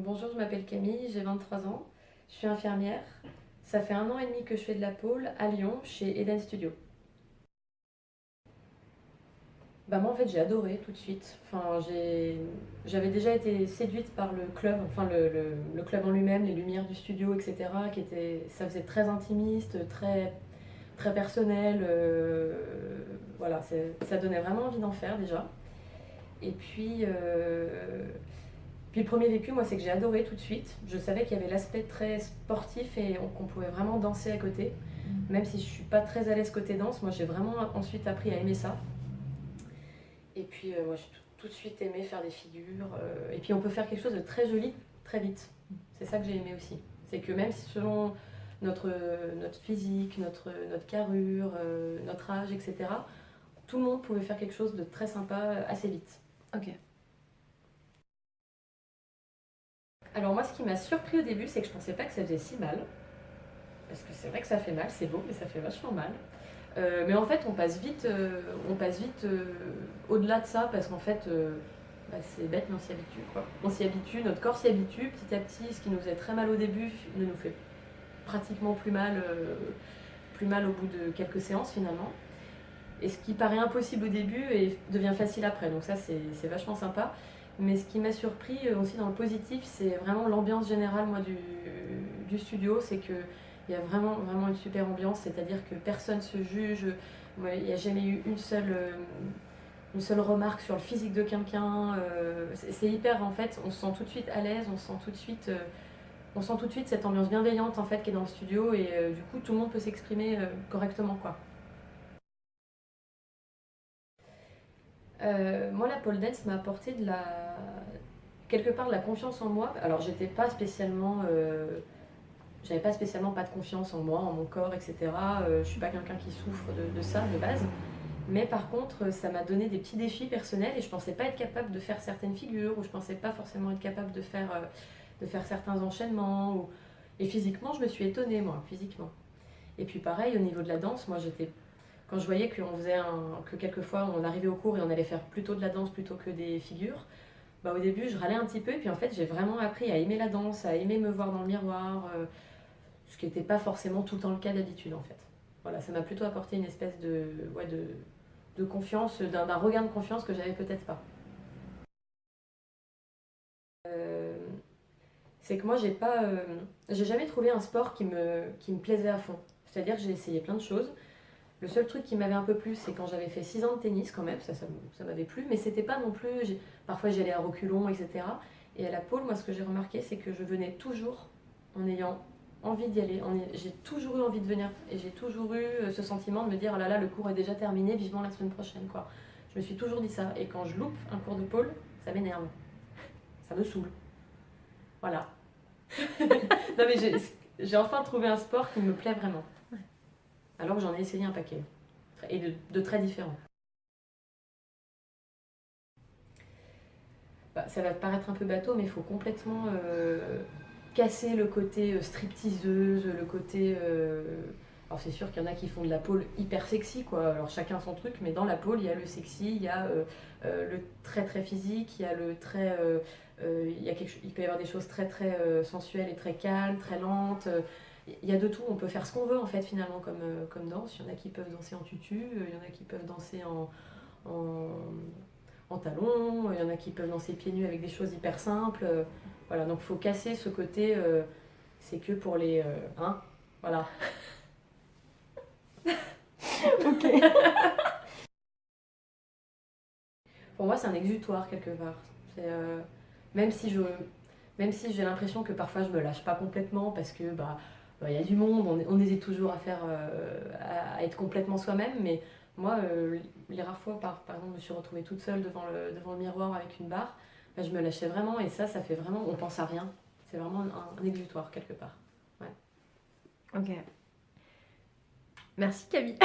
Donc bonjour, je m'appelle Camille, j'ai 23 ans, je suis infirmière. Ça fait 1 an et demi que je fais de la pole à Lyon chez Eden Studio. Bah moi en fait j'ai adoré tout de suite. J'avais déjà été séduite par le club, enfin le club en lui-même, les lumières du studio, etc. Ça faisait très intimiste, très personnel. Voilà, ça donnait vraiment envie d'en faire déjà. Et puis le premier vécu, moi, c'est que j'ai adoré tout de suite. Je savais qu'il y avait l'aspect très sportif et qu'on pouvait vraiment danser à côté. Même si je suis pas très à l'aise côté danse, moi j'ai vraiment ensuite appris à aimer ça. Et puis moi j'ai tout de suite aimé faire des figures. Et puis on peut faire quelque chose de très joli très vite. C'est ça que j'ai aimé aussi. C'est que même si selon notre physique, notre carrure, notre âge, etc., tout le monde pouvait faire quelque chose de très sympa assez vite. Ok. Alors moi ce qui m'a surpris au début, c'est que je pensais pas que ça faisait si mal. Parce que c'est vrai que ça fait mal, c'est beau, mais ça fait vachement mal. Mais en fait, on passe vite au-delà de ça, parce qu'en fait, bah, c'est bête, mais on s'y habitue, quoi. On s'y habitue, notre corps s'y habitue petit à petit. Ce qui nous faisait très mal au début ne nous fait pratiquement plus mal au bout de quelques séances, finalement. Et ce qui paraît impossible au début devient facile après, donc ça, c'est vachement sympa. Mais ce qui m'a surpris aussi dans le positif, c'est vraiment l'ambiance générale moi, du studio. C'est qu'il y a vraiment une super ambiance, c'est-à-dire que personne se juge. Moi, il n'y a jamais eu une seule remarque sur le physique de quelqu'un. C'est hyper, en fait, on se sent tout de suite à l'aise, on sent tout de suite cette ambiance bienveillante en fait, qui est dans le studio. Et du coup, tout le monde peut s'exprimer correctement, quoi. Moi, la pole dance m'a apporté quelque part de la confiance en moi. Alors, j'avais pas spécialement pas de confiance en moi, en mon corps, etc. Je suis pas quelqu'un qui souffre de ça de base. Mais par contre, ça m'a donné des petits défis personnels et je pensais pas être capable de faire certaines figures ou je pensais pas forcément être capable de faire certains enchaînements. Et physiquement, je me suis étonnée, moi, physiquement. Et puis pareil, au niveau de la danse, quand je voyais que quelquefois on arrivait au cours et on allait faire plutôt de la danse plutôt que des figures, bah au début je râlais un petit peu et puis en fait j'ai vraiment appris à aimer la danse, à aimer me voir dans le miroir, ce qui n'était pas forcément tout le temps le cas d'habitude en fait. Voilà, ça m'a plutôt apporté une espèce de confiance, d'un regain de confiance que j'avais peut-être pas. Euh, c'est que moi j'ai jamais trouvé un sport qui me plaisait à fond. C'est-à-dire que j'ai essayé plein de choses. Le seul truc qui m'avait un peu plu, c'est quand j'avais fait 6 ans de tennis quand même, ça m'avait plu, mais c'était pas non plus. Parfois j'y allais à reculons, etc. Et à la pole, moi ce que j'ai remarqué, c'est que je venais toujours en ayant envie d'y aller. J'ai toujours eu envie de venir et j'ai toujours eu ce sentiment de me dire oh là là, le cours est déjà terminé, vivement la semaine prochaine, quoi. Je me suis toujours dit ça. Et quand je loupe un cours de pole, ça m'énerve, ça me saoule. Voilà. Non mais j'ai enfin trouvé un sport qui me plaît vraiment. Alors que j'en ai essayé un paquet. Et de très différents. Bah, ça va paraître un peu bateau, mais il faut complètement casser le côté stripteaseuse, le côté. Alors c'est sûr qu'il y en a qui font de la pole hyper sexy, quoi. Alors chacun son truc, mais dans la pole, il y a le sexy, il y a le très très physique, il y a le très. Il peut y avoir des choses très très sensuelles et très calmes, très lentes. Il y a de tout, on peut faire ce qu'on veut en fait finalement comme danse. Il y en a qui peuvent danser en tutu, il y en a qui peuvent danser en, en talons, il y en a qui peuvent danser pieds nus avec des choses hyper simples. Voilà, donc il faut casser ce côté, c'est que pour les. Hein. Voilà. Ok. Pour moi, c'est un exutoire quelque part. C'est, même si je, même si j'ai l'impression que parfois je me lâche pas complètement parce que il y a du monde, on hésite toujours à être complètement soi-même, mais moi, les rares fois, par exemple, je me suis retrouvée toute seule devant le miroir avec une barre, bah, je me lâchais vraiment et ça fait vraiment, on pense à rien. C'est vraiment un exutoire quelque part. Ouais. Ok. Merci Camille.